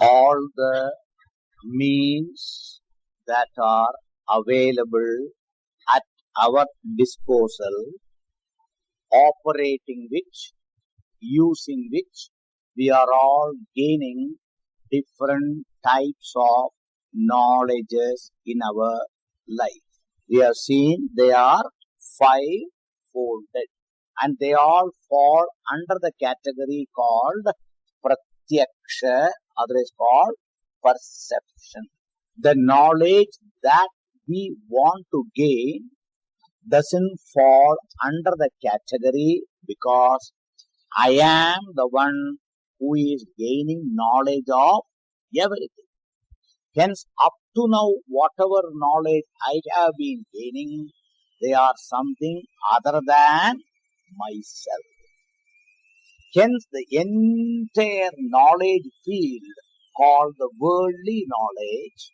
all the means that are available at our disposal, operating which, using which, we are all gaining different types of knowledges in our life. We have seen they are five-folded, and they all fall under the category called pratyaksha, other is called perception. The knowledge that we want to gain doesn't fall under the category because I am the one who is gaining knowledge of everything. Hence, up to now, whatever knowledge I have been gaining, they are something other than myself. Hence, the entire knowledge field called the worldly knowledge,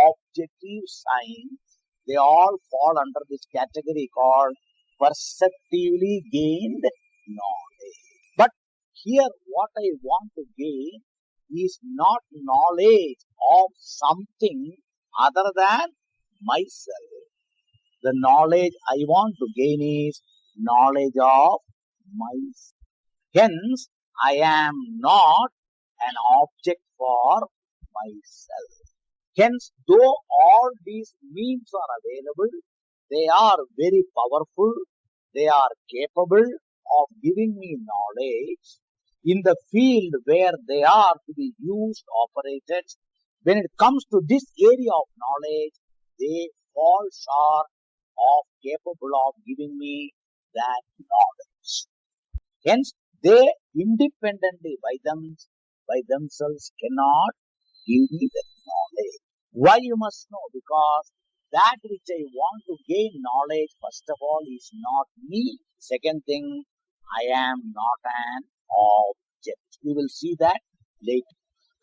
objective science, they all fall under this category called perceptively gained knowledge. But here what I want to gain is not knowledge of something other than myself. The knowledge I want to gain is knowledge of myself. Hence, I am not an object for myself. Hence, though all these means are available, they are very powerful, they are capable of giving me knowledge in the field where they are to be used, operated. When it comes to this area of knowledge, they fall short of capable of giving me that knowledge. Hence, they independently by themselves cannot give me that knowledge. Why you must know? Because that which I want to gain knowledge, first of all, is not me. Second thing, I am not an object. We will see that later.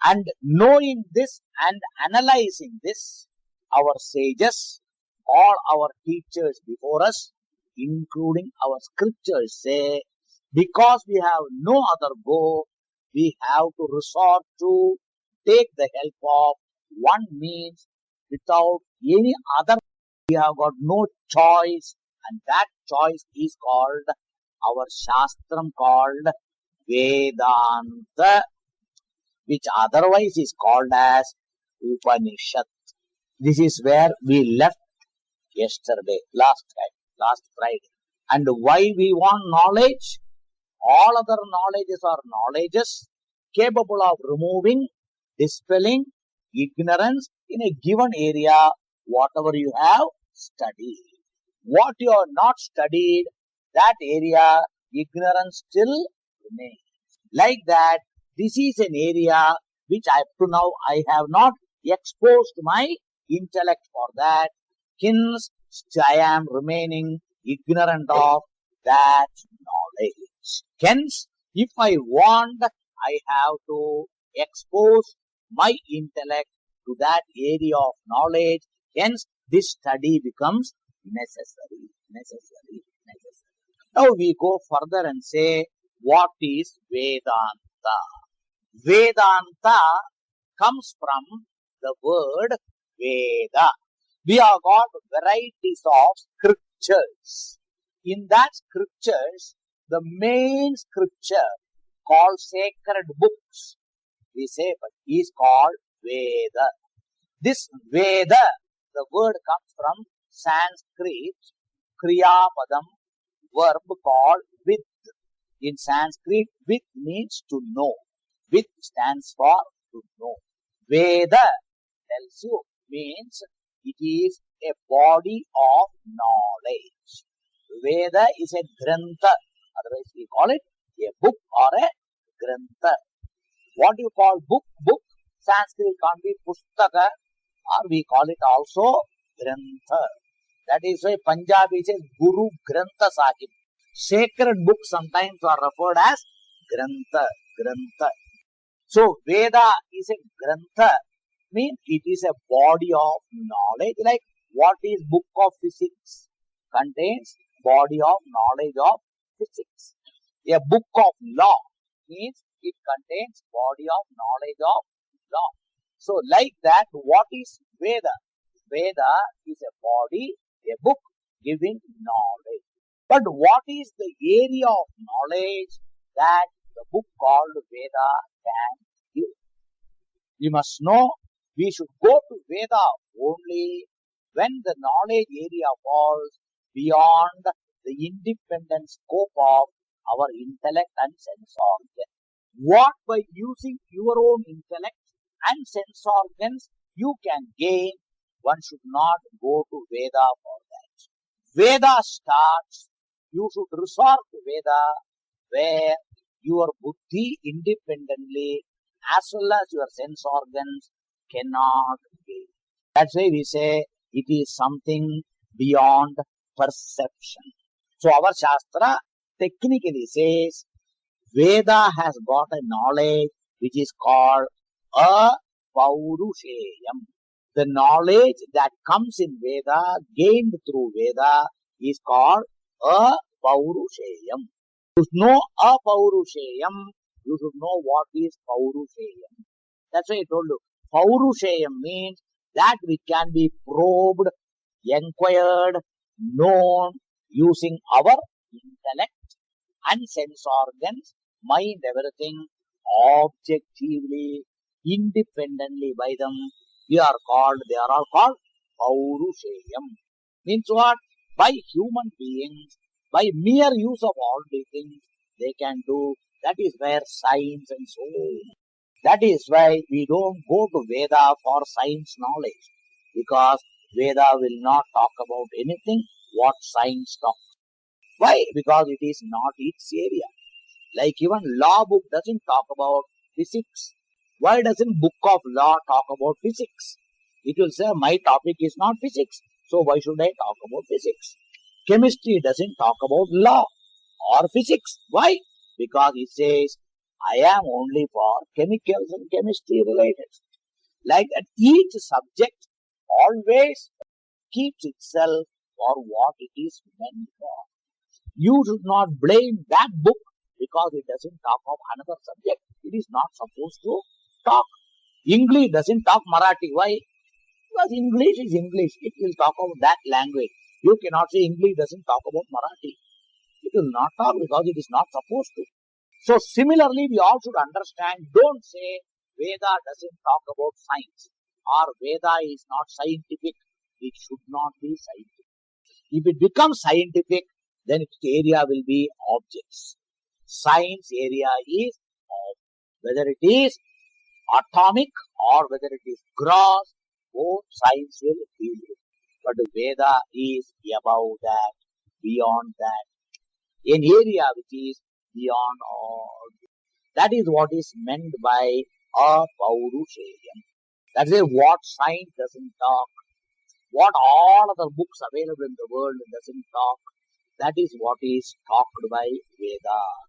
And knowing this and analyzing this, our sages, all our teachers before us, including our scriptures, say, because we have no other go, we have to resort to take the help of one means without any other. We have got no choice, and that choice is called our Shastram called Vedanta, which otherwise is called as Upanishad. This is where we left yesterday, last Friday. And why we want knowledge? All other knowledges are knowledges capable of removing, dispelling ignorance in a given area, whatever you have studied. What you have not studied, that area, ignorance still remains. Like that, this is an area which up to now I have not exposed my intellect for that. Hence, I am remaining ignorant of that knowledge. Hence, if I want, I have to expose my intellect to that area of knowledge. Hence, this study becomes necessary. Now we go further and say, what is Vedanta? Vedanta comes from the word Veda. We have got varieties of scriptures. In that scriptures, the main scripture called sacred books, we say, but is called Veda. This Veda, the word comes from Sanskrit, Kriyapadam, verb called with. In Sanskrit, with means to know. With stands for to know. Veda tells you, means it is a body of knowledge. Veda is a grantha, otherwise we call it a book or a grantha. What you call book? Sanskrit can be pustaka, or we call it also grantha. That is why Punjabi says Guru Grantha Sahib. Sacred books sometimes are referred as grantha. So Veda is a grantha, means it is a body of knowledge. Like what is book of physics? Contains body of knowledge of physics. A book of law means it contains body of knowledge of law. So like that, what is Veda? Veda is a body, a book giving knowledge. But what is the area of knowledge that the book called Veda can give? We must know we should go to Veda only when the knowledge area falls beyond the independent scope of our intellect and sense organs. What by using your own intellect and sense organs you can gain, one should not go to Veda for that. Veda starts, you should resort to Veda where your buddhi independently as well as your sense organs cannot gain. That's why we say it is something beyond perception. So our Shastra technically says Veda has got a knowledge which is called a Paurusheyam. The knowledge that comes in Veda, gained through Veda, is called a Paurusheyam. To know a Paurusheyam, you should know what is Paurusheyam. That's why I told you. Paurusheyam means that which can be probed, inquired, known using our intellect and sense organs, mind, everything, objectively, independently by them. They are all called Paurusheyam. Means what? By human beings, by mere use of all these things, they can do. That is where science and so on. That is why we don't go to Veda for science knowledge, because Veda will not talk about anything what science talks. Why? Because it is not its area. Like even law book doesn't talk about physics. Why doesn't book of law talk about physics? It will say my topic is not physics, so why should I talk about physics? Chemistry doesn't talk about law or physics. Why? Because it says I am only for chemicals and chemistry related. Like that, each subject always keeps itself for what it is meant for. You should not blame that book because it doesn't talk of another subject. It is not supposed to talk. English doesn't talk Marathi. Why? Because English is English. It will talk about that language. You cannot say English doesn't talk about Marathi. It will not talk because it is not supposed to. So similarly, we all should understand, don't say Veda doesn't talk about science or Veda is not scientific. It should not be scientific. If it becomes scientific, then its area will be objects. Science area is whether it is atomic or whether it is gross, both science will deal with. But Veda is above that, beyond that, an area which is beyond all. That is what is meant by a Paurusheyam. That is what science doesn't talk, what all other books available in the world doesn't talk. That is what is talked by Vedas.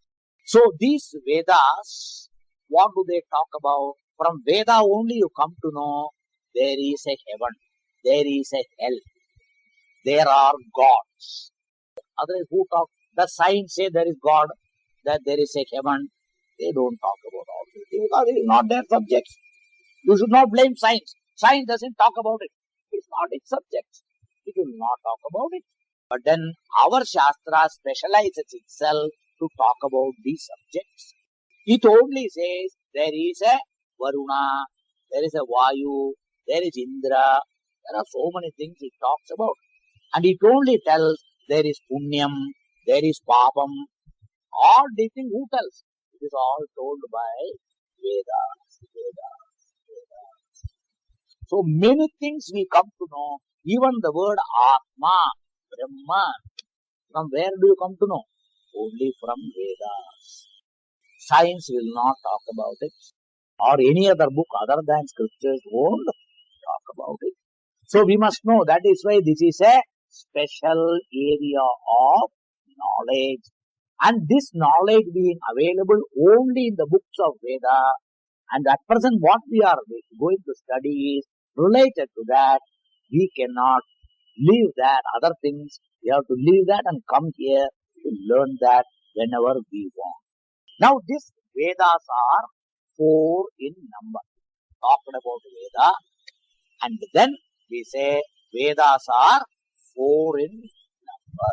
So these Vedas, what do they talk about? From Veda only you come to know there is a heaven, there is a hell, there are gods. Otherwise, who talk? The science say there is God, that there is a heaven. They don't talk about all these things because it is not their subject. You should not blame science. Science doesn't talk about it. It's not its subject. It will not talk about it. But then our Shastra specializes itself to talk about these subjects. It only says there is a Varuna, there is a Vayu, there is Indra. There are so many things it talks about. And it only tells there is Punyam, there is Papam. All these things who tells? It is all told by Vedas. So many things we come to know. Even the word Atma, Brahma. From where do you come to know? Only from Vedas. Science will not talk about it. Or any other book other than scriptures won't talk about it. So we must know, that is why this is a special area of knowledge. And this knowledge being available only in the books of Veda, and at present what we are going to study is related to that. We cannot leave that, other things. We have to leave that and come here to learn that whenever we want. Now these Vedas are 4 in number. talked about Veda, and then we say Vedas are 4 in number.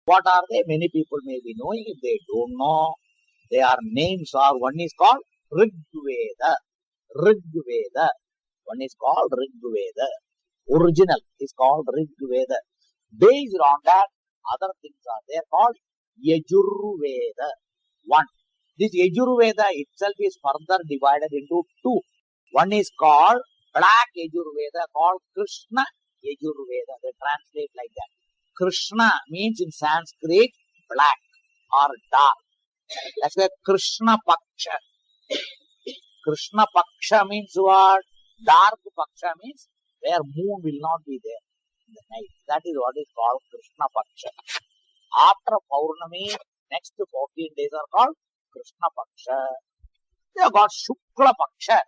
What are they? Many people may be knowing. If they don't know, their names are, one is called Rig Veda. Rig Veda. One is called Rig Veda. Original is called Rig Veda. Based on that, other things are there called Yajurveda. One. This Yajurveda itself is further divided into 2. One is called Black Yajurveda, called Krishna Yajurveda. They translate like that. Krishna means in Sanskrit black or dark. That's why Krishna Paksha. Krishna Paksha means what? Dark Paksha means where moon will not be there in the night. That is what is called Krishna Paksha. After Paurnami, next 14 days are called Krishna Paksha. They have got Shukla Paksha.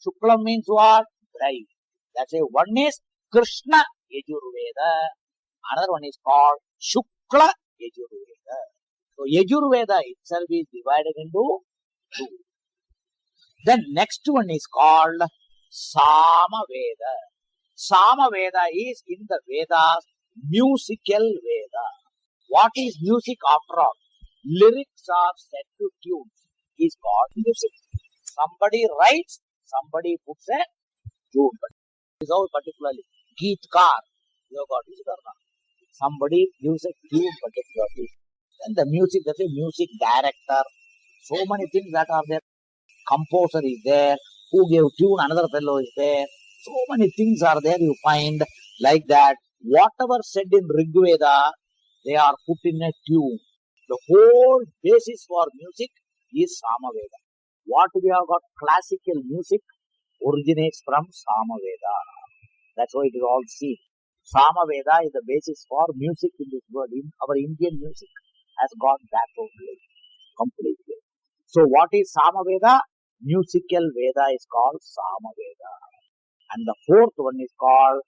Shukla means what? Bright. That's why one is Krishna Yajurveda. Another one is called Shukla Yajurveda. So Yajurveda itself is divided into 2. Then next one is called Samaveda. Samaveda is in the Vedas musical Veda. What is music after all? Lyrics are set to tunes. Is called music. Somebody writes, somebody puts a tune. This is how particularly Geetkar. You have got this or not? Somebody gives a tune particularly. Then the music, that's a music director. So many things that are there. Composer is there. Who gave tune? Another fellow is there. So many things are there you find like that. Whatever said in Rig Veda, they are put in a tune. The whole basis for music is Samaveda. What we have got classical music originates from Samaveda. That's why it is all seen. Samaveda is the basis for music in this world. In our Indian music has got that only completely. So what is Samaveda? Musical Veda is called Samaveda. And the fourth one is called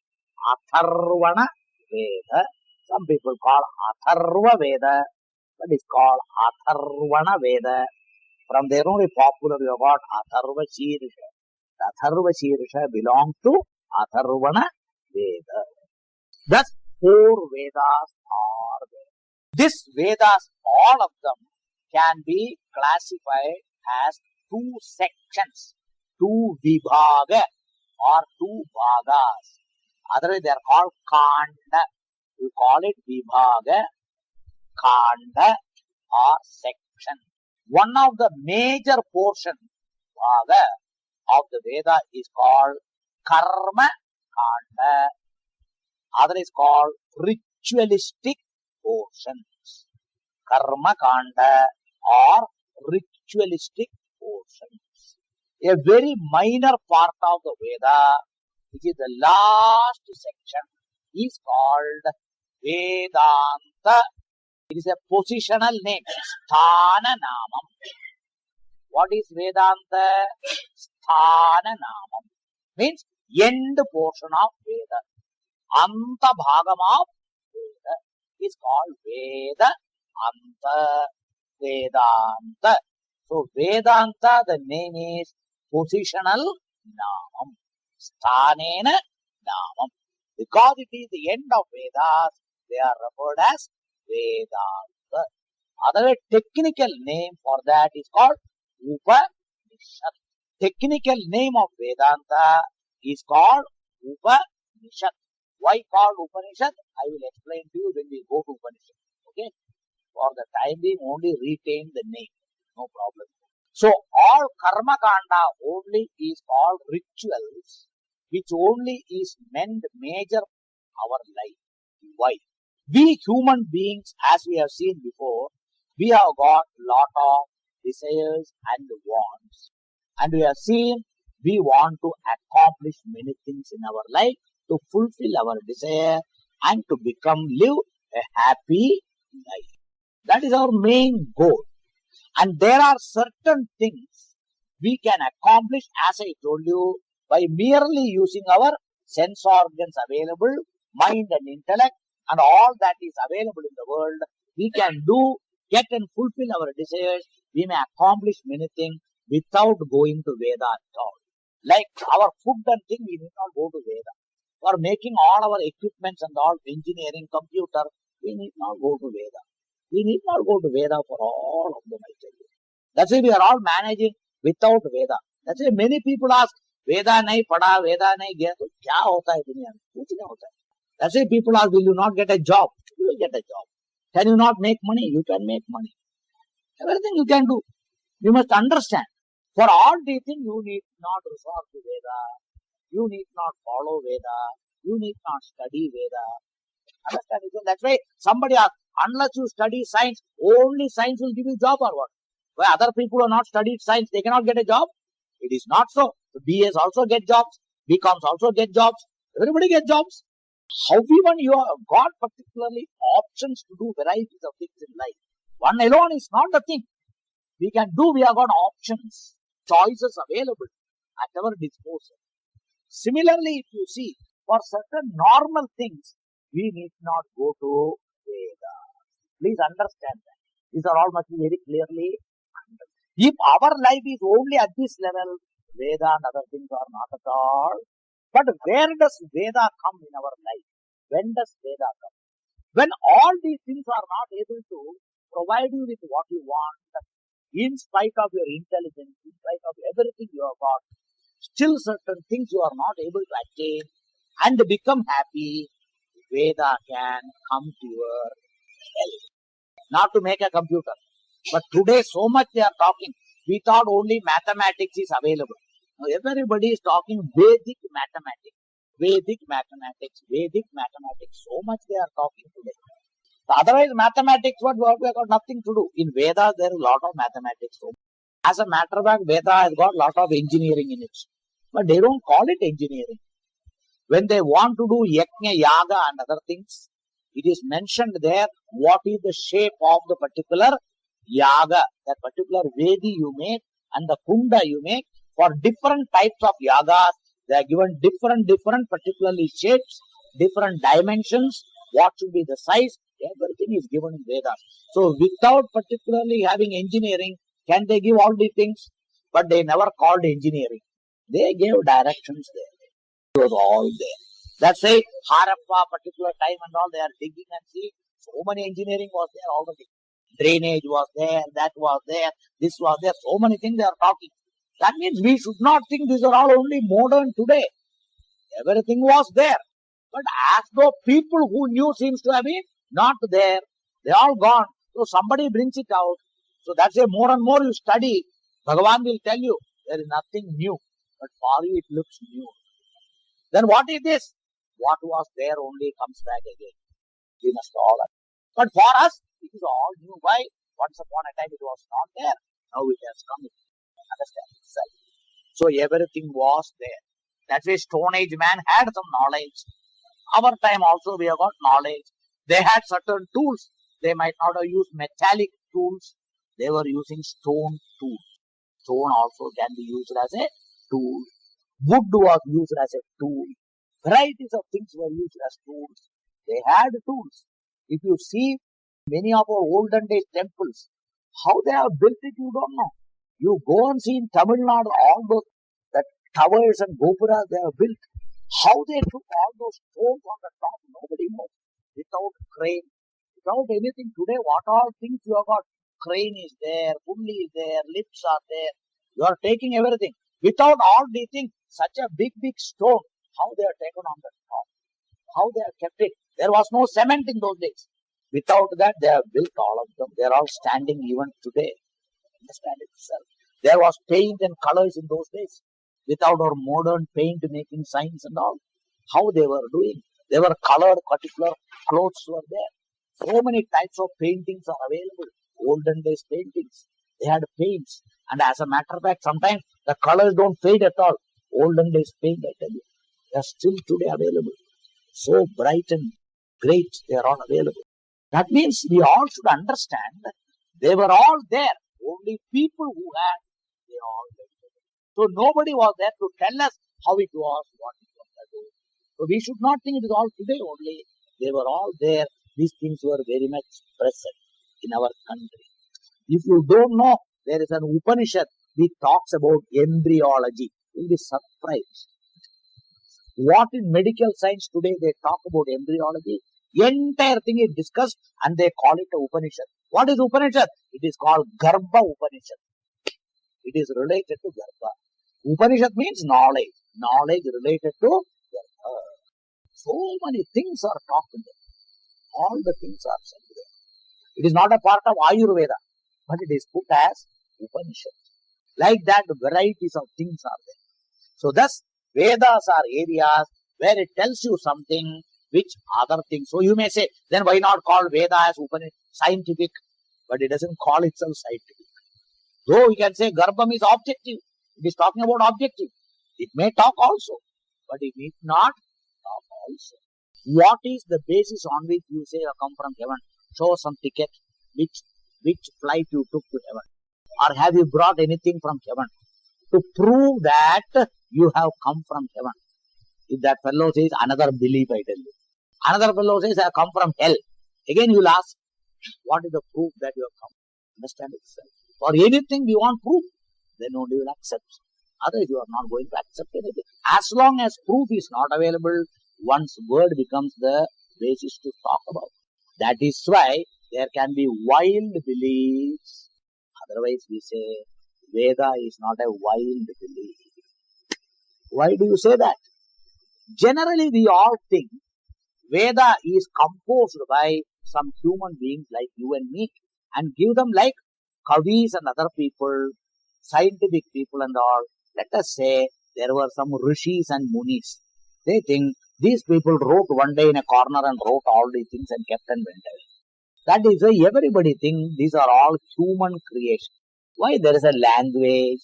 Atharvana Veda. Some people call Atharva Veda, but it's called Atharvana Veda. From there only popular we have got Atharva Shirsha. The Atharva Shirsha belongs to Atharvana Veda. Thus, 4 Vedas are there. These Vedas, all of them, can be classified as 2 sections, 2 Vibhaga or 2 Bhagas. Otherwise, they are called Kanda. You call it Vibhaga, Kanda or section. One of the major portion, Bhaga, of the Veda is called Karma Kanda. Other is called ritualistic portions. Karma Kanda or ritualistic portions. A very minor part of the Veda, which is the last section, is called Vedanta. It is a positional name, Sthana Namam. What is Vedanta? Sthana Namam. Means end portion of Veda. Anta Bhagam of Veda is called Veda Anta Vedanta. So Vedanta, the name is positional Namam. Sthanena Namam. Because it is the end of Vedas, they are referred as Vedanta. Other technical name for that is called Upanishad. Technical name of Vedanta is called Upanishad. Why called Upanishad? I will explain to you when we go to Upanishad. Okay? For the time being, only retain the name. No problem. So, all Karma Kanda only is called rituals, which only is meant major our life. Why? We human beings, as we have seen before, we have got lot of desires and wants. And we have seen we want to accomplish many things in our life to fulfill our desire and to live a happy life. That is our main goal. And there are certain things we can accomplish, as I told you, by merely using our sense organs available, mind and intellect, and all that is available in the world. We can get and fulfill our desires. We may accomplish many things without going to Veda at all. Like our food and thing, we need not go to Veda. For making all our equipments and all, engineering, computer, we need not go to Veda. We need not go to Veda for all of them, I tell you. That's why we are all managing without Veda. That's why many people ask, Veda nahi pada, Veda nahi gaya, to kya hota hai duniya mein? Kuch nahi hota hai. That's why people ask, will you not get a job? You will get a job. Can you not make money? You can make money. Everything you can do. You must understand. For all these things, you need not resort to Veda. You need not follow Veda. You need not study Veda. Understand? So that's why somebody asks, unless you study science, only science will give you job or what? Why other people who have not studied science, they cannot get a job? It is not so. The BAs also get jobs. BComs also get jobs. Everybody gets jobs. However, you have got particularly options to do varieties of things in life. One alone is not the thing. We can do, we have got options, choices available at our disposal. Similarly, if you see, for certain normal things, we need not go to Veda. Please understand that. These are all must be very clearly understood. If our life is only at this level, Veda and other things are not at all. But where does Veda come in our life? When does Veda come? When all these things are not able to provide you with what you want, in spite of your intelligence, in spite of everything you have got, still certain things you are not able to attain and become happy, Veda can come to your help. Not to make a computer. But today so much they are talking. We thought only mathematics is available. Now everybody is talking Vedic mathematics. Vedic mathematics, Vedic mathematics. So much they are talking today. So otherwise mathematics, what we have got nothing to do. In Vedas there is a lot of mathematics. So as a matter of fact, Veda has got a lot of engineering in it. But they don't call it engineering. When they want to do yajna, yaga and other things, it is mentioned there what is the shape of the particular yaga, that particular Vedi you make and the kunda you make. For different types of yagas, they are given different particularly shapes, different dimensions, what should be the size, everything is given in Vedas. So without particularly having engineering, can they give all these things? But they never called engineering. They gave directions there. It was all there. That's why Harappa, particular time and all, they are digging and see. So many engineering was there already. Drainage was there, that was there, this was there. So many things they are talking. That means we should not think these are all only modern today. Everything was there. But as though people who knew seems to have been not there. They all gone. So somebody brings it out. So that's why more and more you study, Bhagavan will tell you there is nothing new. But for you it looks new. Then what is this? What was there only comes back again. We must all understand. But for us, it is all new. Why? Once upon a time it was not there. Now it has come. Understand itself. So everything was there. That's why Stone Age man had some knowledge. Our time also we have got knowledge. They had certain tools. They might not have used metallic tools. They were using stone tools. Stone also can be used as a tool. Wood was used as a tool. Varieties of things were used as tools. They had tools. If you see many of our olden days temples, how they have built it, you don't know. You go and see in Tamil Nadu, all those that towers and gopuras they have built. How they took all those stones on the top, nobody knows. Without crane, without anything. Today, what all things you have got? Crane is there, pulley is there, lifts are there. You are taking everything. Without all these things, such a big stone, how they are taken on the top, how they have kept it. There was no cement in those days. Without that, they have built all of them. They are all standing even today. Understand itself. There was paint and colors in those days. Without our modern paint making science and all, how they were doing. They were colored, particular clothes were there. So many types of paintings are available. Olden days paintings. They had paints. And as a matter of fact, sometimes the colors don't fade at all. Olden days paint, I tell you. They are still today available. So bright and great, they are all available. That means we all should understand that they were all there. Only people who had, they all were there. So nobody was there to tell us how it was, what it was. So we should not think it is all today only. They were all there. These things were very much present in our country. If you don't know, there is an Upanishad which talks about embryology. You'll be surprised. What in medical science today they talk about embryology, entire thing is discussed and they call it a Upanishad. What is Upanishad? It is called Garbha Upanishad. It is related to Garbha. Upanishad means knowledge. Knowledge related to Garbha. So many things are talked there. All the things are said there. It is not a part of Ayurveda, but it is put as Upanishad. Like that, varieties of things are there. So thus, Vedas are areas where it tells you something which other things. So you may say, then why not call Veda as Upanishad scientific? But it doesn't call itself scientific. Though we can say Garbham is objective. It is talking about objective. It may talk also, but it need not talk also. What is the basis on which you say you come from heaven? Show some ticket. Which flight you took to heaven? Or have you brought anything from heaven? To prove that you have come from heaven. If that fellow says another belief, I tell you. Another fellow says I have come from hell. Again you will ask, what is the proof that you have come? Understand itself. For anything we want proof, then only you will accept. Otherwise you are not going to accept anything. As long as proof is not available, one's word becomes the basis to talk about. That is why there can be wild beliefs. Otherwise we say Veda is not a wild belief. Why do you say that? Generally we all think Veda is composed by some human beings like you and me and give them like Kavis and other people, scientific people and all. Let us say there were some Rishis and Munis. They think these people wrote one day in a corner and wrote all these things and kept and went away. That is why everybody thinks these are all human creation. Why? There is a language,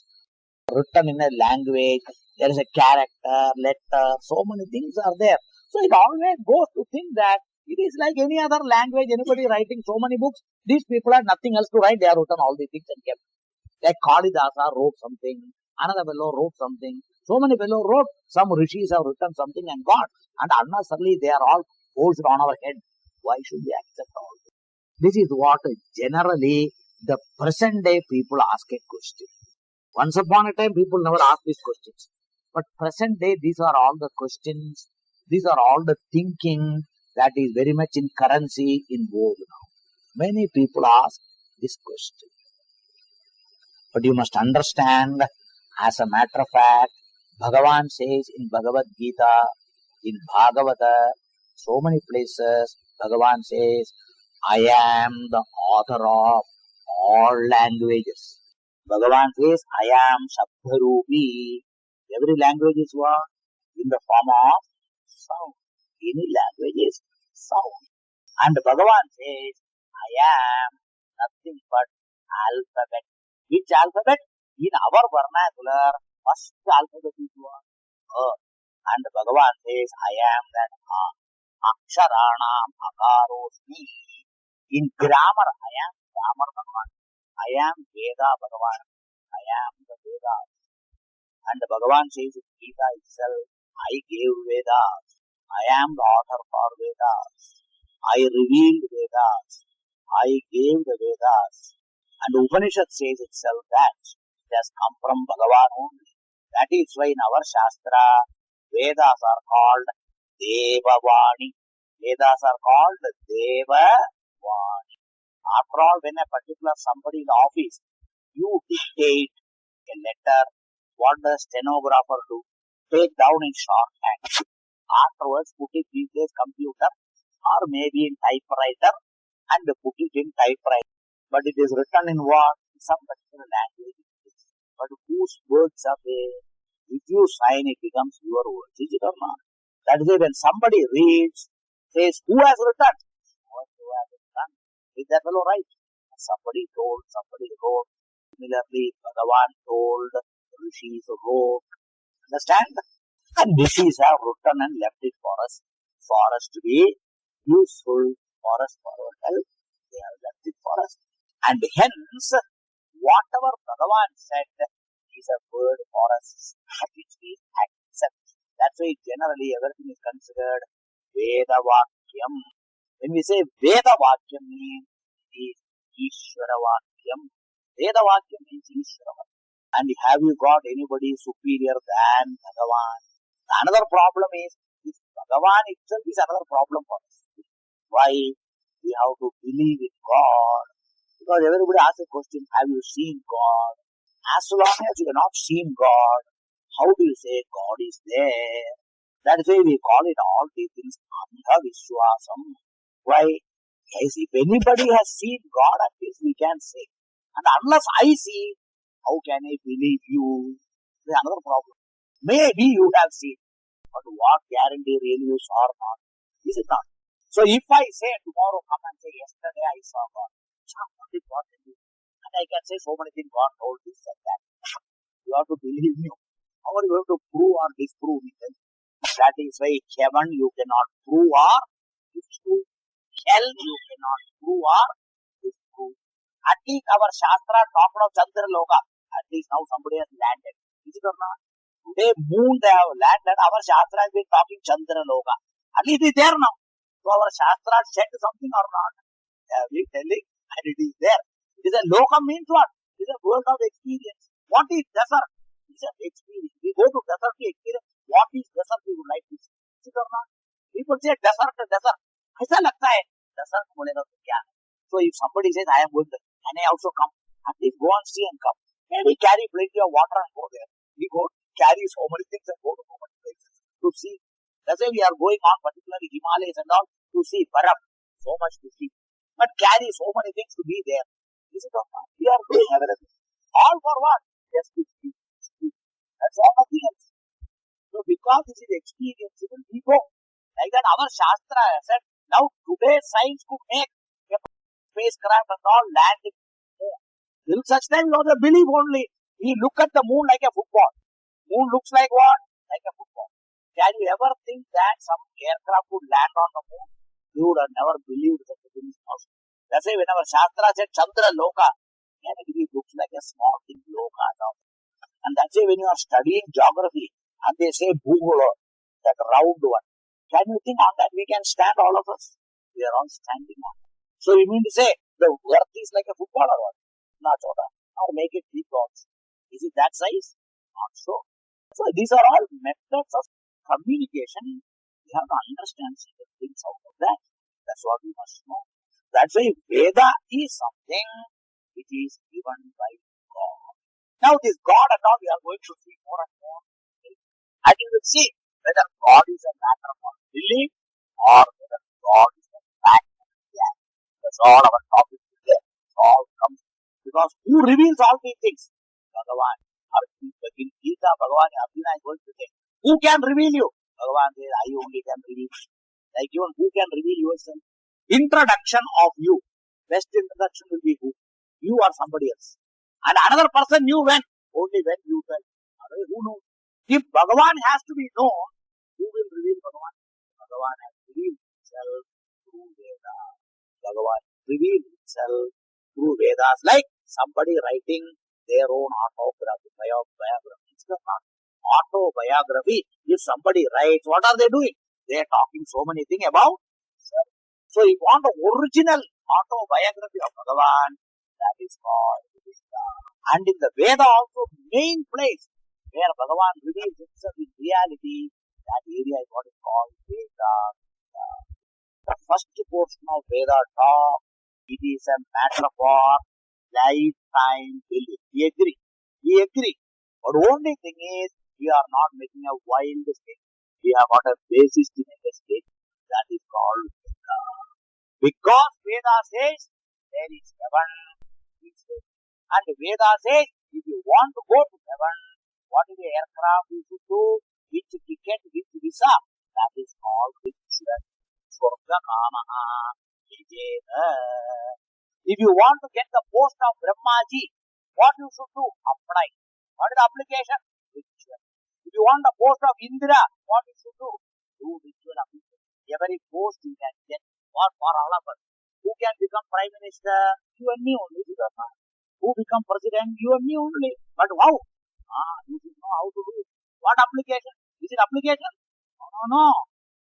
written in a language, there is a character, letter, so many things are there. So it always goes to think that it is like any other language, anybody writing so many books, these people had nothing else to write, they have written all these things and kept. Like Kalidasa wrote something, another fellow wrote something, so many fellows wrote, some rishis have written something and gone, and unnecessarily they are all forced on our head. Why should we accept all this? This is what generally the present day people ask a question. Once upon a time people never asked these questions. But present day these are all the questions, these are all the thinking that is very much in currency in vogue now. Many people ask this question. But you must understand, as a matter of fact, Bhagavan says in Bhagavad Gita, in Bhagavata, so many places, Bhagavan says, I am the author of all languages. Bhagavan says, I am Shabdarupi. Every language is what? In the form of sound. Any language is sound. And Bhagavan says, I am nothing but alphabet. Which alphabet? In our vernacular, first alphabet is what? And Bhagavan says, I am that Aksharanam Akarosmi. In grammar, I am grammar Bhagavan. I am Veda Bhagavan. I am the Vedas. And Bhagavan says in Gita itself, I gave Vedas. I am the author for Vedas. I revealed Vedas. I gave the Vedas. And Upanishad says itself that it has come from Bhagavan only. That is why in our Shastra, Vedas are called Devavani. Vedas are called Devavani. After all, when a particular somebody in office, you dictate a letter, what does stenographer do? Take down in shorthand. Afterwards, put it these days computer or maybe in typewriter and put it in typewriter. But it is written in what? In some particular language. But whose words are they? If you sign, it becomes your words. Is it or not? That is why when somebody reads, says, who has written? Who has written? Is that fellow right? Somebody told, somebody wrote. Similarly, Bhagavan told, Rishis wrote. Understand? And Rishis have written and left it for us to be useful, for us, for our help. They have left it for us. And hence, whatever Bhagavan said is a word for us, which we accept. That's why generally everything is considered Veda Vakyam. When we say Veda Vakyam means it is Ishvara Vakyam. Veda Vakyam means Ishvara Vakyam. And have you got anybody superior than Bhagavan? Another problem is, this Bhagavan itself is another problem for us. Why? We have to believe in God. Because everybody asks a question, have you seen God? As long as you have not seen God, how do you say God is there? That's why we call it all these things Andha Vishwasam. Why? Yes, if anybody has seen God, at least we can say. And unless I see, how can I believe you? This is another problem. Maybe you have seen, but what guarantee really you saw or not? This is not. So if I say tomorrow, come and say, yesterday I saw God. What did God tell you? And I can say so many things, God told this and that. You have to believe me. How are you going to prove or disprove me? That is why heaven you cannot prove or disprove. Hell you cannot prove or disprove. At least our Shastra talked of Chandra Loka. At least now somebody has landed. Is it or not? Today moon they have landed. Our Shastra has been talking Chandra Loka. At least it is there now. So our Shastra said something or not? They have been telling and it is there. It is a Loka means what? It is a world of experience. What is desert? It is an experience. We go to desert to experience. What is desert we would like to see? Is it or not? People say desert. ऐसा लगता है desert बोलेगा तो क्या? So if somebody says I am going there, can I also come? At least go and see and come. Maybe carry plenty of water and go there. We go carry so many things and go to so many places to see. That's why we are going on, particularly Himalayas and all, to see Baraf. So much to see. But carry so many things to be there. Is it or not? We are doing everything. All for what? Just to see. That's all nothing else. So because this is experienceable, we go. Like that our Shastra said, now today science could make a spacecraft and all land in the moon. Till such time you have to believe only. We look at the moon like a football. Moon looks like what? Like a football. Can you ever think that some aircraft would land on the moon? You would have never believed that it is possible. That's why when our Shastra said Chandra Loka, it looks like a small thing, Loka. And that's why when you are studying geography and they say Bhugola, that round one, can you think on that we can stand all of us? We are all standing on it. So you mean to say the earth is like a football or what? Not so. Or make it 3 plots. Is it that size? Not so. So these are all methods of communication. We have to understand certain things out of that. That's what we must know. That's why Veda is something which is given by God. Now this God and all we are going to see more and more. And you will see whether God is a matter of belief or whether God is a fact of reality. That's all our topic today. It all comes because who reveals all these things? Bhagavan. In Gita, Bhagavan Arjuna is going to say, who can reveal you? Bhagavan says, I only can reveal you. Like even who can reveal yourself? Introduction of you. Best introduction will be who? You or somebody else. And another person knew when? Only when you tell. Who knows? If Bhagavan has to be known, who will reveal Bhagavan? Bhagavan has revealed himself through Vedas. Bhagavan revealed himself through Vedas. Like somebody writing their own autobiography. Autobiography. If somebody writes, what are they doing? They are talking so many things about themselves. So if you want the original autobiography of Bhagavan, that is called Veda. And in the Veda also, main place where Bhagavan reveals himself in reality, that area is what is called Veda. The first portion of Veda talk, it is a matter for lifetime belief. We agree. But only thing is, we are not making a wild mistake. We have got a basis to make a mistake. That is called Veda. Because Veda says, there is heaven. And Veda says, if you want to go to heaven, what is the aircraft you should do? Which ticket, which visa? That is called ritual. Swarga Kamaha. If you want to get the post of Brahmaji, what you should do? Apply. What is the application? Ritual. If you want the post of Indra, what you should do? Do ritual application. Every post you can get for all of us. Who can become Prime Minister? You and me only. Who become President? You and me only. But how? You should know how to do it. What application? Is it application? No.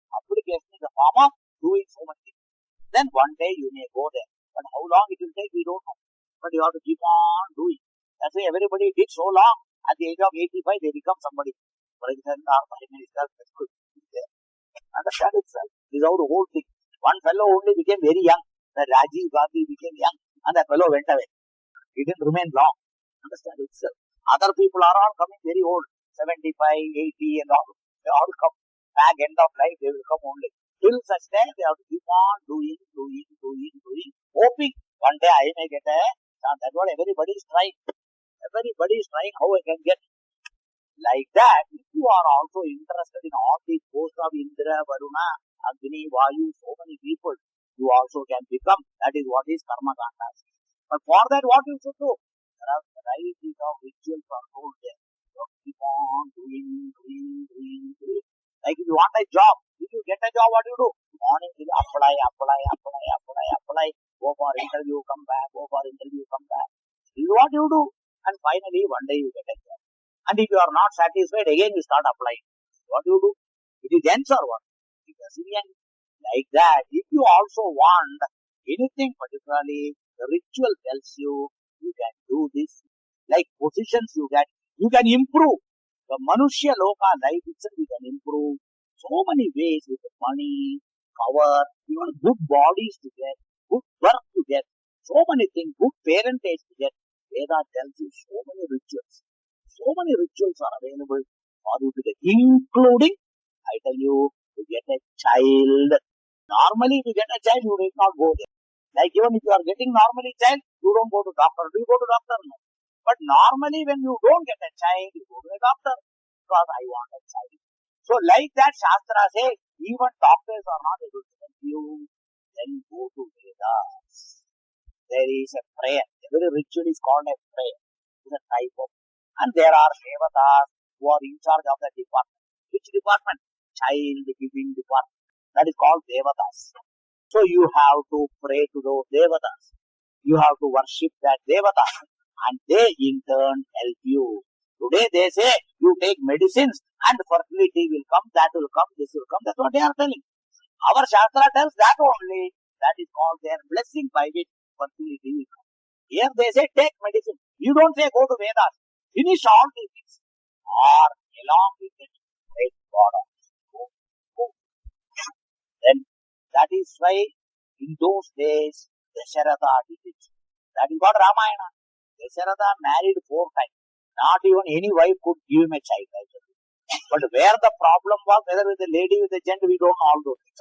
Application is a form of doing so much things. Then one day you may go there. But how long it will take, we don't know. But you have to keep on doing. That's why everybody did so long. At the age of 85, they become somebody. President or Prime Minister. That's good. Understand itself. This is how the whole thing. One fellow only became very young. The Rajiv Gandhi became young and that fellow went away. He didn't remain long. Understand itself. Other people are all coming very old. 75, 80 and all. They all come back end of life. They will come only. Till such time they have to keep on doing. Hoping one day I may get a chance. That's what everybody is trying. Everybody is trying how I can get. Like that, if you are also interested in all these posts of Indra, Varuna, Agni, Vayu, so many people, you also can become. That is what is Karma Kanda. But for that, what you should do? There are varieties of rituals are told there. You have to keep on doing. Like if you want a job, if you get a job, what do you do? Morning, you apply. Go for interview, come back. This is what you do. And finally, one day you get a job. And if you are not satisfied, again you start applying. What do you do? It is ends or what? It doesn't end. Like that, if you also want anything particularly, the ritual tells you, you can do this. Like positions you get, you can improve. The Manushya Loka life itself you can improve. So many ways with money, power, even good bodies to get, good work to get, so many things, good parentage to get. Veda tells you so many rituals. So many rituals are available for you to get, including, I tell you, to get a child. Normally, if you get a child, you need not go there. Like even if you are getting normally child, you don't go to doctor. Do you go to doctor? No. But normally, when you don't get a child, you go to a doctor because I want a child. So like that, Shastra says, even doctors are not able to help you. Then go to Vedas. There is a prayer. Every ritual is called a prayer. It's a type of. And there are devatas who are in charge of that department. Which department? Child giving department. That is called devatas. So you have to pray to those devatas. You have to worship that devata. And they in turn help you. Today they say, you take medicines and fertility will come, that will come, this will come. That's what they are telling. Our Shastra tells that only. That is called their blessing by which fertility will come. Here they say, take medicine. You don't say, go to Vedas. Finish all these things. Or along with it, take Bodha. Then that is why in those days, Dasharatha did it. That is what Ramayana. Dasharatha married 4 times. Not even any wife could give him a child. But where the problem was, whether with the lady, with the gent, we don't know all those things.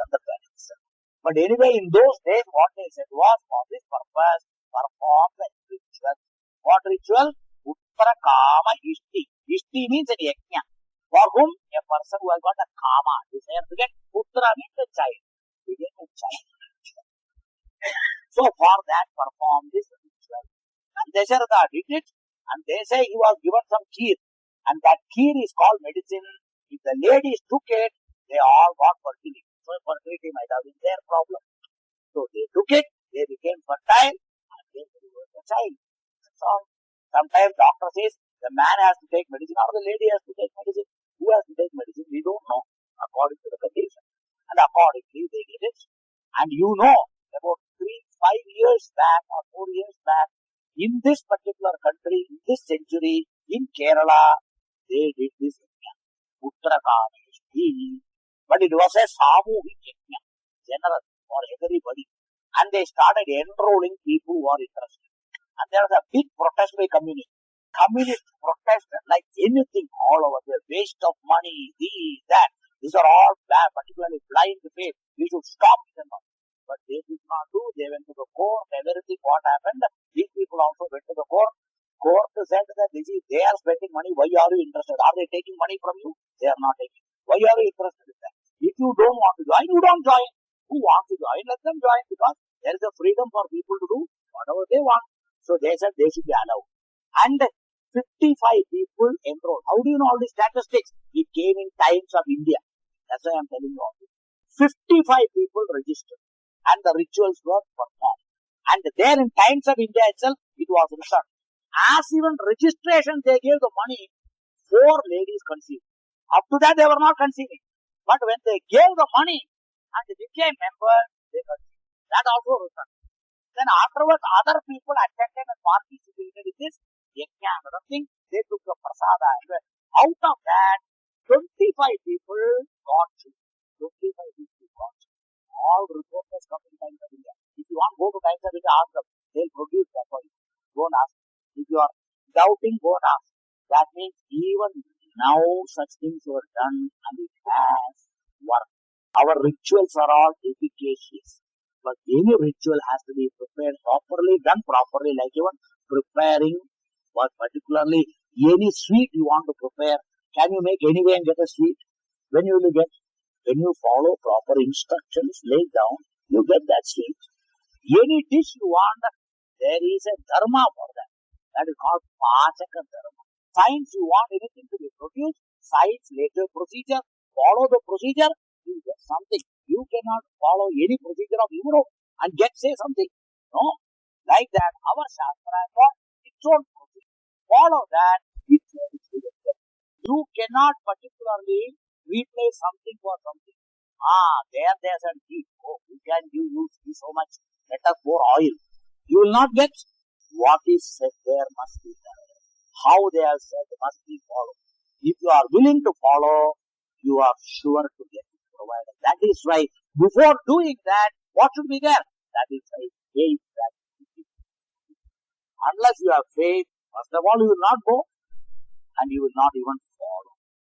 But anyway, in those days, what they said was, for this purpose, perform the ritual. What ritual? Putra Kama Ishti. Ishti means a yajna. For whom? A person who has got a Kama. Desire to get Putra means a child. To get a child. So for that, perform this ritual. And Dasharatha did it. And they say he was given some kheer. And that kheer is called medicine. If the ladies took it, they all got fertility. So fertility might have been their problem. So they took it, they became fertile, and they delivered the child. That's all. Sometimes doctor says the man has to take medicine or the lady has to take medicine. Who has to take medicine? We don't know according to the condition. And accordingly they did it. And you know, about 5 years back or 4 years back, in this particular country, in this century, in Kerala, they did this yajna. Putra Kameshti. But it was a samuhik yajna, general for everybody. And they started enrolling people who are interested. And there was a big protest by communists. Communists protested like anything all over there. Waste of money, these, that. These are all bad, particularly blind faith. We should stop them. But they did not do. They went to the court, everything, what happened. These people also went to the court. Court said that they are spending money. Why are you interested? Are they taking money from you? They are not taking. Why are you interested in that? If you don't want to join, you don't join. Who wants to join? Let them join, because there is a freedom for people to do whatever they want. So they said they should be allowed. And 55 people enrolled. How do you know all these statistics? It came in Times of India. That's why I am telling you all this. 55 people registered. And the rituals were performed. And there in Times of India itself, it was written. As even registration, they gave the money, 4 ladies conceived. Up to that, they were not conceiving. But when they gave the money and they became members, they conceived. That also written. Then afterwards, other people attended and participated in this. yajna, another thing, they took the prasada. Out of that, 25 people got sick. 25 people got sick. All reporters come in Times of India. If you want to go to Times of India, ask them. They'll produce that for you. Go and ask. If you are doubting, go and ask. That means even now such things were done and it has worked. Our rituals are all efficacious. But any ritual has to be prepared properly, done properly, like even preparing, but particularly any sweet you want to prepare. Can you make anyway and get a sweet? When you will get? When you follow proper instructions laid down, you get that sweet. Any dish you want, there is a dharma for that. That is called pachaka dharma. Science, you want anything to be produced, science, later procedure, follow the procedure, you get something. You cannot follow any procedure of Europe and say something. No. Like that, our Shastra has got its own procedure. Follow that, it's very good. You cannot particularly replace something for something. There's a heat. Oh, you can use so much. Let us pour oil. You will not get what is said there must be done. How they have said must be followed. If you are willing to follow, you are sure to get it provided. That is why before doing that, what should be there? That is why faith. Unless you have faith, first of all, you will not go and you will not even follow.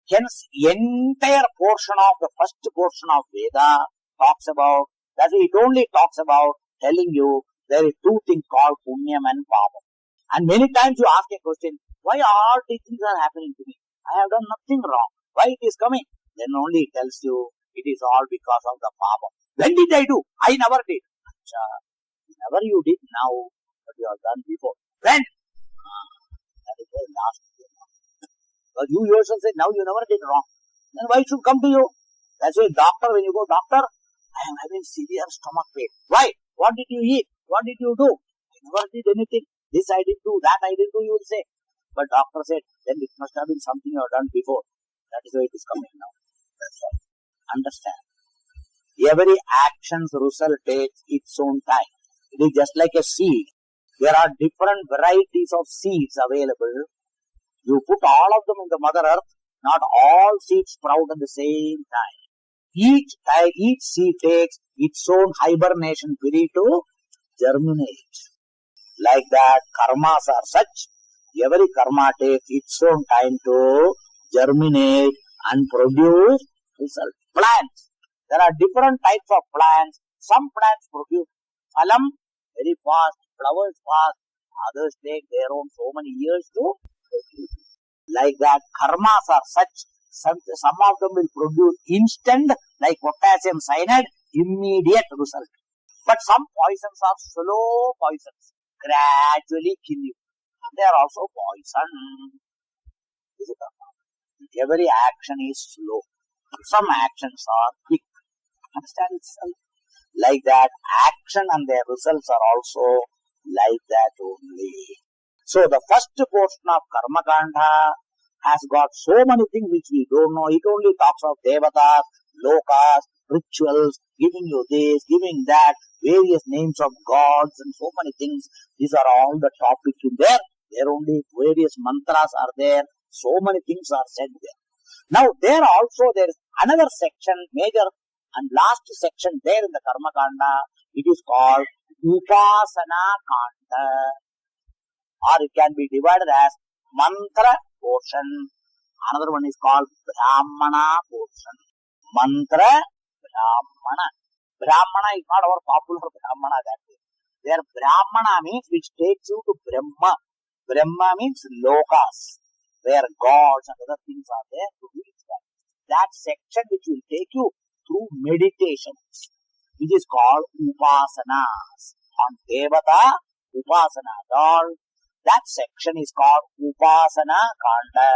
Hence, entire portion of the first portion of Veda talks about, that is, it only talks about telling you there is two things called punyam and papam. And many times you ask a question, why all these things are happening to me? I have done nothing wrong. Why it is coming? Then only it tells you it is all because of the papam. When did I do? I never did. Never you did now, but you have done before. When? That is why last year. But you yourself say, now you never did wrong. Then why it should come to you? That's why doctor, when you go, doctor, I am having severe stomach pain. Why? What did you eat? What did you do? I never did anything. This I did do, that I did do, you will say. But doctor said, then it must have been something you have done before. That is why it is coming now. That's all. Understand. Every action's result takes its own time. It is just like a seed. There are different varieties of seeds available. You put all of them in the Mother Earth, not all seeds sprout at the same time. Each seed takes its own hibernation period to germinate. Like that, karmas are such. Every karma takes its own time to germinate and produce result. Plants. There are different types of plants. Some plants produce phalam very fast, flowers fast. Others take their own so many years to produce. Like that, karmas are such. Some of them will produce instant, like potassium cyanide, immediate result. But some poisons are slow poisons, gradually kill you. They are also poison. This is the problem. Every action is slow. Some actions are quick. Understand itself? Like that, action and their results are also like that only. So the first portion of Karma Kanda has got so many things which we don't know. It only talks of devatas, lokas, rituals, giving you this, giving that, various names of gods and so many things. These are all the topics in there. There only various mantras are there. So many things are said there. Now there is another section, major and last section there in the Karma Kanda. It is called Upasana Kanda, or it can be divided as mantra portion. Another one is called Brahmana portion. Mantra, Brahmana. Brahmana is not our popular Brahmana that way. There Brahmana means which takes you to Brahma. Brahma means lokas, where gods and other things are there to reach that. That section which will take you through meditations, which is called Upasanas. On Devata, Upasanas. All that section is called Upasana Kanda.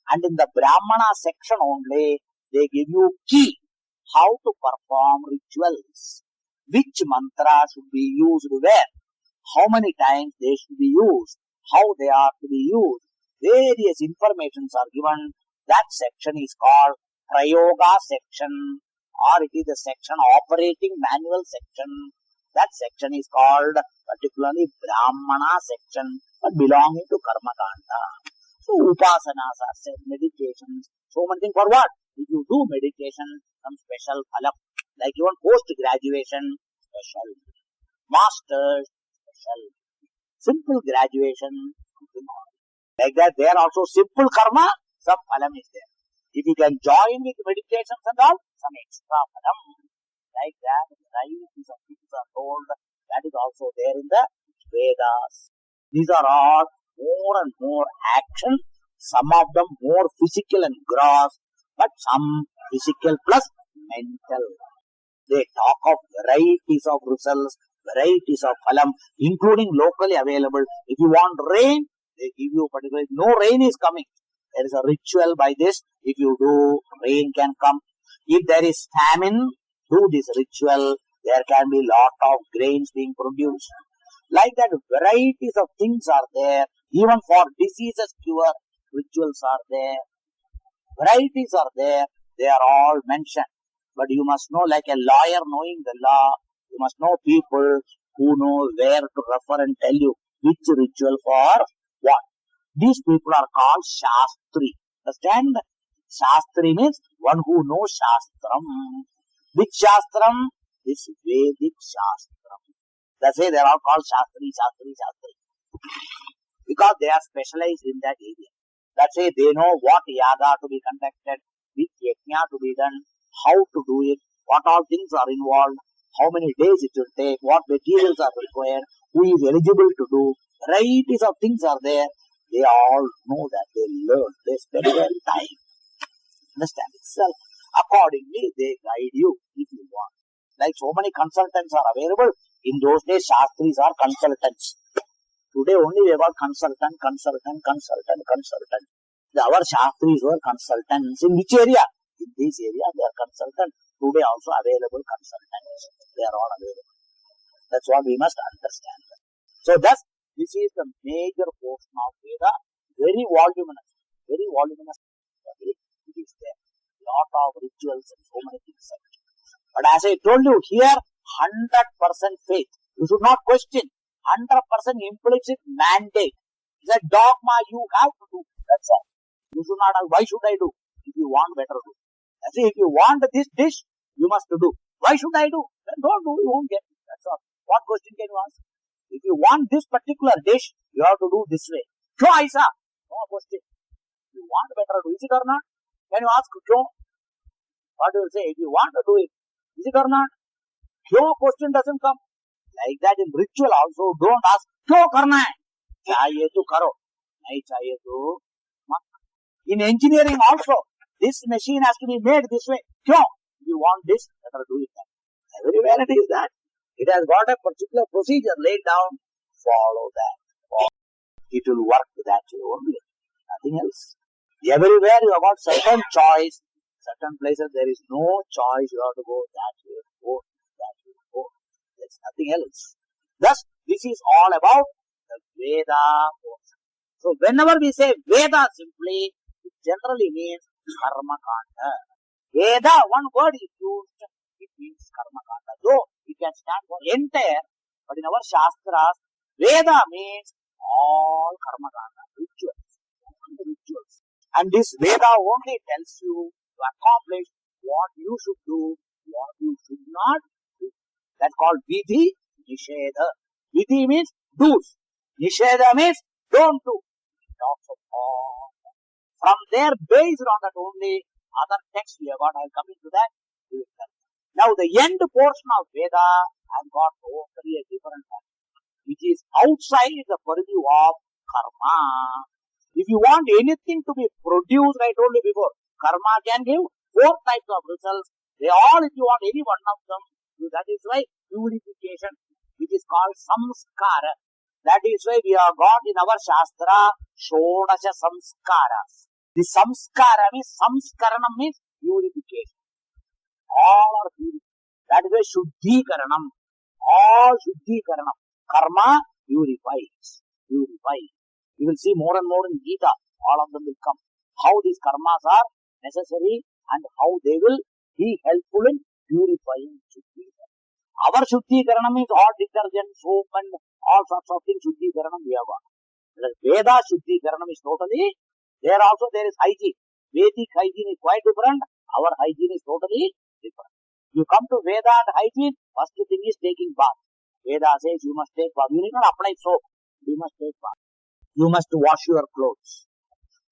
And in the Brahmana section only, they give you key how to perform rituals, which mantra should be used where, how many times they should be used, how they are to be used. Various informations are given. That section is called Prayoga section, or it is the section operating manual section. That section is called particularly Brahmana section, but belonging to Karma Kanda. So upasanas are said, meditations, so many things for what? If you do meditation, some special phalam, like even post-graduation, special, masters, special, simple graduation, something like that. There also simple karma, some phalam is there. If you can join with meditations and all, some extra phalam, like that, varieties of things are told, that is also there in the Vedas. These are all more and more action, some of them more physical and gross, but some physical plus mental. They talk of varieties of results, varieties of phalam, including locally available. If you want rain, they give you particularly, no rain is coming. There is a ritual by this. If you do, rain can come. If there is famine, through this ritual, there can be lot of grains being produced. Like that, varieties of things are there. Even for diseases cure, rituals are there. Varieties are there. They are all mentioned. But you must know, like a lawyer knowing the law, you must know people who know where to refer and tell you which ritual for what. These people are called Shastri. Understand? Shastri means one who knows Shastram. Which Shastram? This Vedic Shastram. That's why they are all called Shastri. Because they are specialized in that area. That's why they know what yaga to be conducted, which yajna to be done, how to do it, what all things are involved, how many days it will take, what materials are required, who is eligible to do. Varieties of things are there. They all know that, they learn, they spend their time. Understand itself. Accordingly, they guide you if you want. Like so many consultants are available. In those days, Shastris are consultants. Today only we got consultant. Our Shastris were consultants. In which area? In this area, they are consultants. Today also available consultants. They are all available. That's what we must understand. So thus, this is the major portion of Veda. Very voluminous. It is there. Lot of rituals and so many things. But as I told you, here 100% faith. You should not question. 100% implicit mandate. It's a dogma you have to do. That's all. You should not ask, why should I do? If you want, better do. I say, if you want this dish, you must do. Why should I do? Then don't do, you won't get it. That's all. What question can you ask? If you want this particular dish, you have to do this way. Kyo aisa? No question. If you want, better do. Is it or not? Can you ask kyo? What do you say? If you want to do it, is it or not? Kyo question doesn't come. Like that in ritual also, don't ask, kyo karna hai? Chahiye to karo. Nahi chahiye to mat. In engineering also, this machine has to be made this way. Kyo? If you want this, better do it that. Everywhere it is that. It has got a particular procedure laid down. Follow that. It will work that way only. Nothing else. Everywhere you have got certain choice. Certain places there is no choice. You have to go that way. There's nothing else. Thus, this is all about the Veda portion. So, whenever we say Veda simply, it generally means Karma Kanda. Veda, one word is used, it means Karma Kanda. Though it can stand for entire, but in our Shastras, Veda means all Karma Kanda, rituals. And this Veda only tells you to accomplish what you should do, what you should not do. That's called Vidhi Nisheda. Vidhi means do's. Nisheda means don't do. Talks of all. From there, based on that only, other texts we have got, I'll come into that. Now, the end portion of Veda has got totally a different one, which is outside the purview of karma. If you want anything to be produced, I told you before, karma can give 4 types of results. They all, if you want any one of them, that is why purification, which is called samskara. That is why we have got in our Shastra, Shodasha samskaras. The samskara means, samskaranam means purification. All are purified. That is why Shuddhikaranam. All Shuddhikaranam. Karma purifies. You will see more and more in Gita. All of them will come. How these karmas are necessary and how they will be helpful in purifying Shuddhikaranam. Our Shuddhikaranam is all detergent, soap and all sorts of things. Shuddhikaranam we have got. Veda Shuddhikaranam is totally, there also there is hygiene. Vedic hygiene is quite different. Our hygiene is totally different. You come to Veda and hygiene, first thing is taking bath. Veda says you must take bath. You need not apply soap. You must take bath. You must wash your clothes.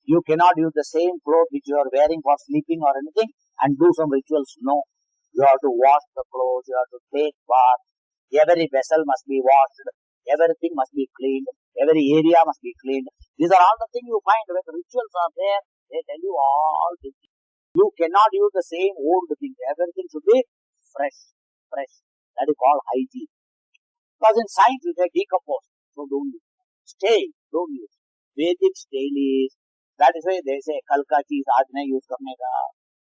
You cannot use the same clothes which you are wearing for sleeping or anything and do some rituals. No. You have to wash the clothes. You have to take bath. Every vessel must be washed. Everything must be cleaned. Every area must be cleaned. These are all the things you find when the rituals are there. They tell you all these things. You cannot use the same old things. Everything should be fresh. That is called hygiene. Because in science you say decompose. So don't use. Stay. Don't use. Vedic stale is. That is why they say कल का चीज आज नहीं use करने का.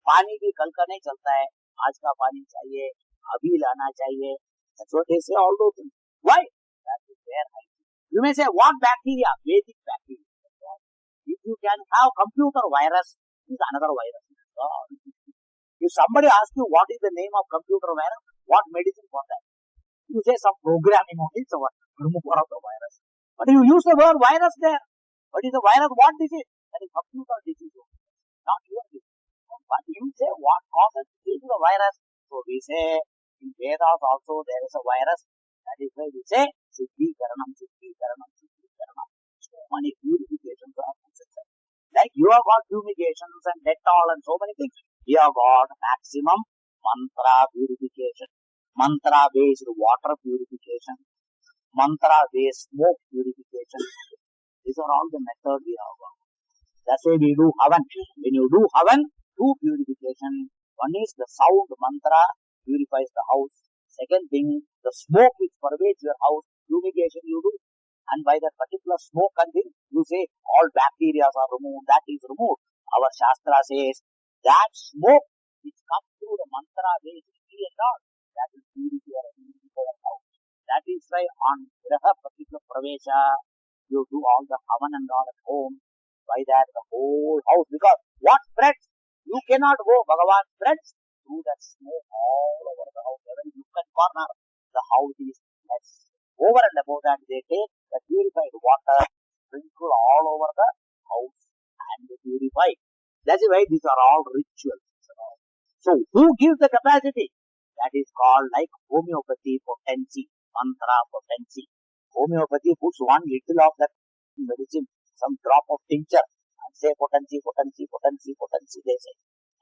पानी भी कल का नहीं चलता है. आज का पानी चाहिए. अभी लाना चाहिए. That's what they say all those things. Why? That is their hygiene. You may say what bacteria? Vedic bacteria. If you can have computer virus, is another virus. If somebody asks you what is the name of computer virus, what medicine for that? You say some programming only, so remover of the virus. But you use the word virus there. What is the virus? What disease? That is computer disease. Not your disease. But you say what causes the virus? So we say in Vedas also there is a virus. That is why we say Shuddhikaranam. So many purifications are necessary. Like you have got fumigations and Dettol and so many things. You have got maximum mantra purification, mantra based water purification, mantra based smoke purification. These are all the methods we have got. That's why we do havan. When you do havan, two purification. One is the sound mantra purifies the house. Second thing, the smoke which pervades your house, fumigation you do. And by that particular smoke and thing, you say all bacteria are removed, that is removed. Our Shastra says that smoke which comes through the mantra based and all, that will purify your house. That is why on Graha particular Pravesha, you do all the havan and all at home. By that the whole house, because what spreads? You cannot go, Bhagavan spreads through that smoke all over the house. Every nook and corner, the house is less. Over and above that, they take the purified water, sprinkle all over the house and they purify. That's why these are all rituals. So who gives the capacity? That is called like homeopathy potency, mantra potency. Homeopathy puts one little of that medicine, some drop of tincture, and say potency, they say.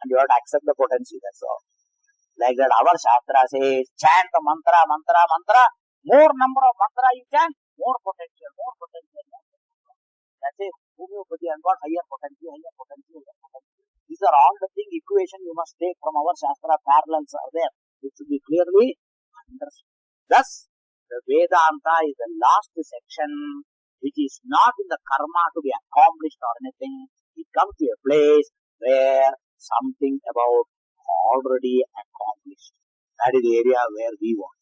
And you have to accept the potency, that's all. Like that our Shastra says, chant the mantra. More number of mantra you chant, more potential. That's it. Homeopathy and got higher potential. These are all the thing equation you must take from our Shastra. Parallels are there. It should be clearly understood. Thus, the Vedanta is the last section which is not in the karma to be accomplished or anything. It comes to a place where something about already accomplished. That is the area where we want.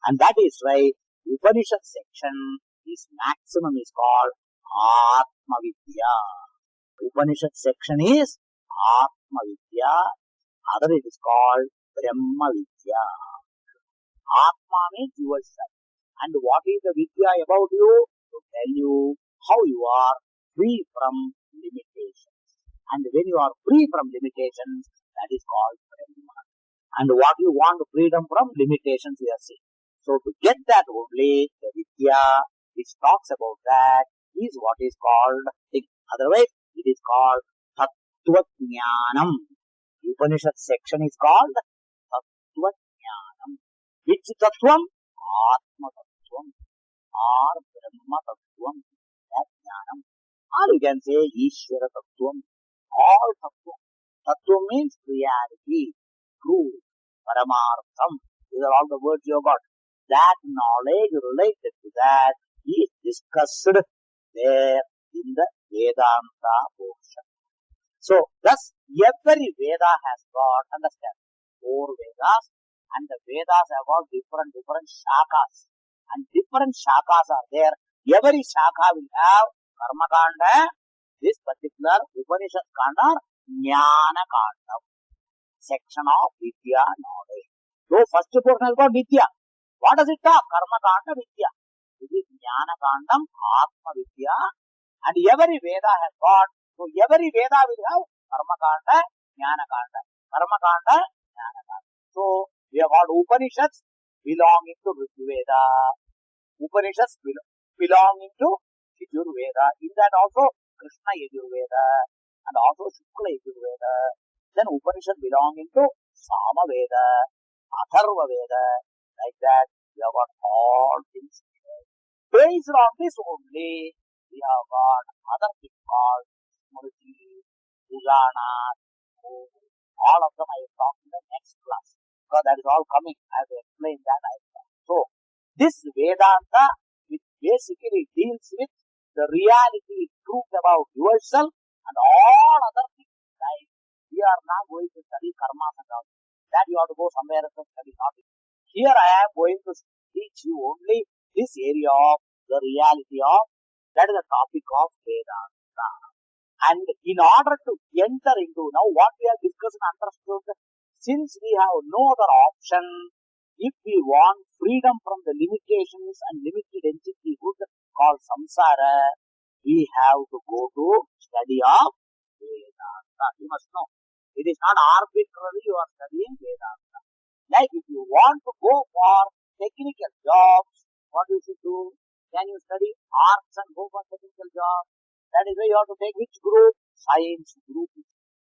And that is why Upanishad section is maximum is called Atma Vidya. Upanishad section is Atma Vidya. Other it is called Brahma Vidya. Atma means yourself. And what is the Vidya about you? To tell you how you are free from limitations. And when you are free from limitations, that is called Brahma. And what you want freedom from limitations, we are saying. So to get that only, the Vidya which talks about that is what is called thing. Otherwise, it is called Tattva Jnanam. Upanishad section is called Tattva Jnanam. Which Tattvam? Atma Tattvam. Or Brahma Tattvam. That Jnanam. Or you can say Ishvara Tattvam. All Tattvam. Tattvam means reality, truth, Paramartham. These are all the words you have got. That knowledge related to that is discussed there in the Vedanta portion. So, thus, every Veda has got, understand, 4 Vedas, and the Vedas have got different shakas. And different shakas are there. Every shaka will have Karma Kanda, this particular Upanishad Kanda, Jnana Kanda, section of Vidya knowledge. So, first portion has got Vidya. What does it talk? Karma Kanda Vidya. It is Jnana Kandam, Atma Vidya. And every Veda has got, so every Veda will have Karma Kanda, Jnana Kanda. Karma Kanda, Jnana Kanda. So we have got Upanishads belonging to Rigveda. Upanishads belonging to Yajurveda. In that also Krishna Yajurveda and also Shukla Yajurveda. Then Upanishad belonging to Samaveda, Atharva Veda. Like that, we have got all things here. Based on this only, we have got other things called Smriti, Purana, all of them I will talk in the next class. Because that is all coming. I will explain that. So, this Vedanta, which basically deals with the reality, truth about yourself and all other things. Right? We are now going to study karma and all. That you have to go somewhere else and study, not it. Here I am going to teach you only this area of the reality of, that is the topic of Vedanta. And in order to enter into, now what we have discussed and understood, since we have no other option, if we want freedom from the limitations and limited entityhood called samsara, we have to go to study of Vedanta. You must know, it is not arbitrary you are studying Vedanta. Like if you want to go for technical jobs, what you should do? Can you study arts and go for technical jobs? That is why you have to take which group? Science group.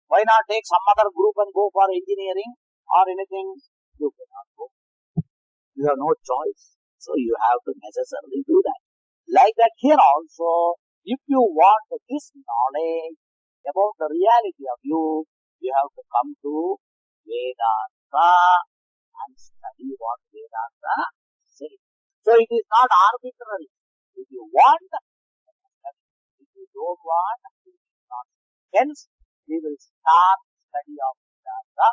Why not take some other group and go for engineering or anything? You cannot go. You have no choice. So you have to necessarily do that. Like that here also, if you want this knowledge about the reality of you, you have to come to Vedanta and study what Vedanta says. So it is not arbitrary. If you want, study. If you don't want, you will not. Hence, we will start study of Vedanta.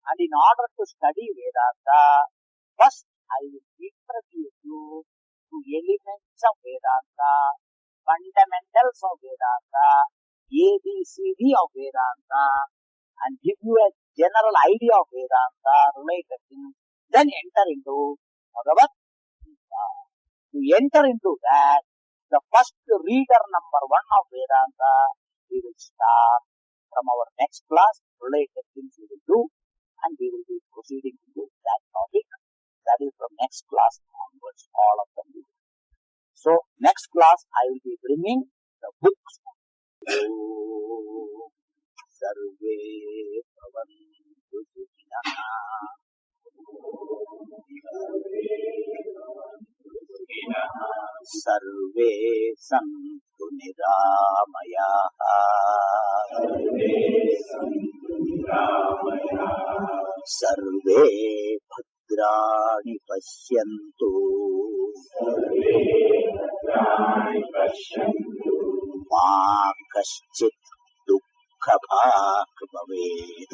And in order to study Vedanta, first I will introduce you to elements of Vedanta, fundamentals of Vedanta, ABCD of Vedanta, and give you a general idea of Vedanta, related things, then enter into Bhagavad Gita. To enter into that, the first reader number 1 of Vedanta, we will start from our next class, related things we will do, and we will be proceeding into that topic. That is from next class onwards, all of them. So, next class I will be bringing the books. Sarve bhavantu sukhinah. Sarve santu niramayah. Sarve bhadrani pashyantu. Ma kaschit dukkha bhag bhavet.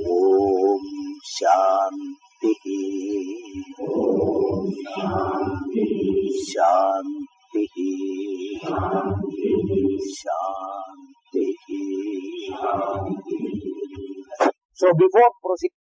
Om Shanti Shanti Shanti. So before proceeding